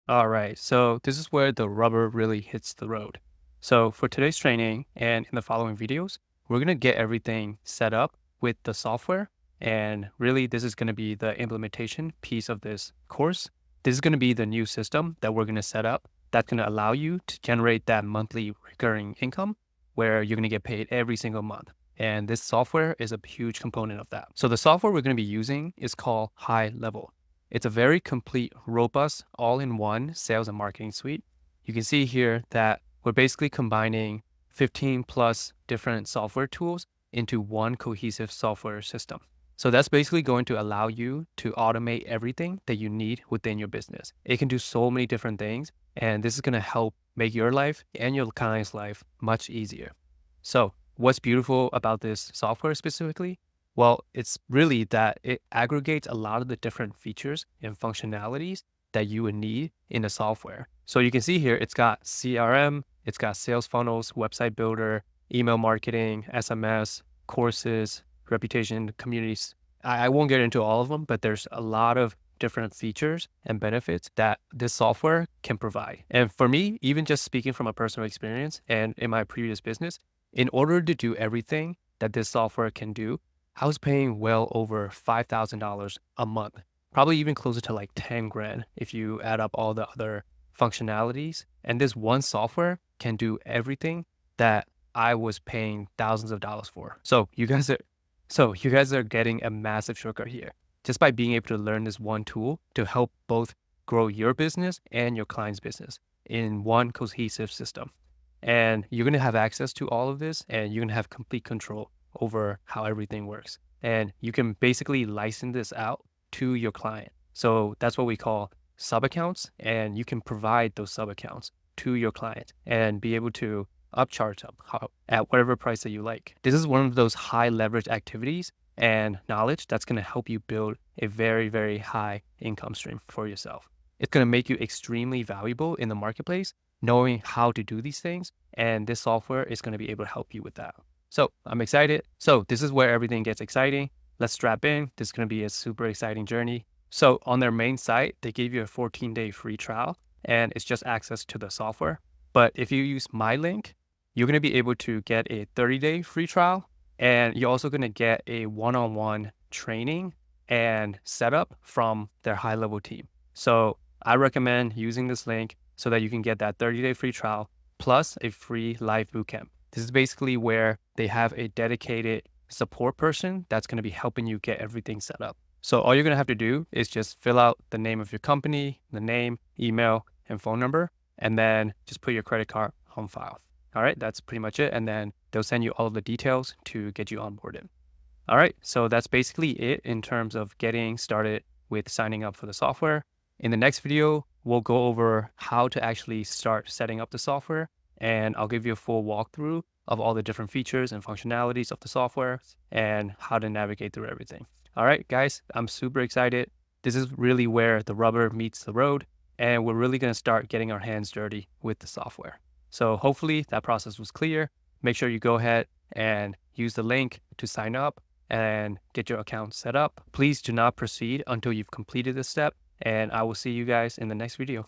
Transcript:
All right, so this is where the rubber really hits the road. So for today's training and in the following videos, we're going to get everything set up with the software. And really, this is going to be the implementation piece of this course. This is going to be the new system that we're going to set up that's going to allow you to generate that monthly recurring income where you're going to get paid every single month. And this software is a huge component of that. So the software we're going to be using is called High Level. It's a very complete, robust, all-in-one sales and marketing suite. You can see here that we're basically combining 15 plus different software tools into one cohesive software system. So that's basically going to allow you to automate everything that you need within your business. It can do so many different things, and this is going to help make your life and your client's life much easier. So what's beautiful about this software specifically? Well, it's really that it aggregates a lot of the different features and functionalities that you would need in the software. So you can see here, it's got CRM, it's got sales funnels, website builder, email marketing, SMS, courses, reputation, communities. I won't get into all of them, but there's a lot of different features and benefits that this software can provide. And for me, even just speaking from a personal experience and in my previous business, in order to do everything that this software can do, I was paying well over $5,000 a month, probably even closer to like 10 grand if you add up all the other functionalities. And this one software can do everything that I was paying thousands of dollars for. So you guys are getting a massive shortcut here just by being able to learn this one tool to help both grow your business and your client's business in one cohesive system. And you're going to have access to all of this, and you're going to have complete control over how everything works. And you can basically license this out to your client. So that's what we call sub accounts. And you can provide those sub accounts to your client and be able to upcharge them at whatever price that you like. This is one of those high leverage activities and knowledge that's going to help you build a very, very high income stream for yourself. It's going to make you extremely valuable in the marketplace, knowing how to do these things. And this software is going to be able to help you with that. So I'm excited. So this is where everything gets exciting. Let's strap in. This is going to be a super exciting journey. So on their main site, they give you a 14-day free trial, and it's just access to the software. But if you use my link, you're going to be able to get a 30-day free trial, and you're also going to get a one-on-one training and setup from their high-level team. So I recommend using this link so that you can get that 30-day free trial plus a free live bootcamp. This is basically where they have a dedicated support person that's going to be helping you get everything set up. So all you're going to have to do is just fill out the name of your company, the name, email, and phone number, and then just put your credit card on file. All right, that's pretty much it. And then they'll send you all the details to get you onboarded. All right, so that's basically it in terms of getting started with signing up for the software. In the next video, we'll go over how to actually start setting up the software, and I'll give you a full walkthrough of all the different features and functionalities of the software and how to navigate through everything. All right, guys, I'm super excited. This is really where the rubber meets the road, and we're really going to start getting our hands dirty with the software. So hopefully that process was clear. Make sure you go ahead and use the link to sign up and get your account set up. Please do not proceed until you've completed this step, and I will see you guys in the next video.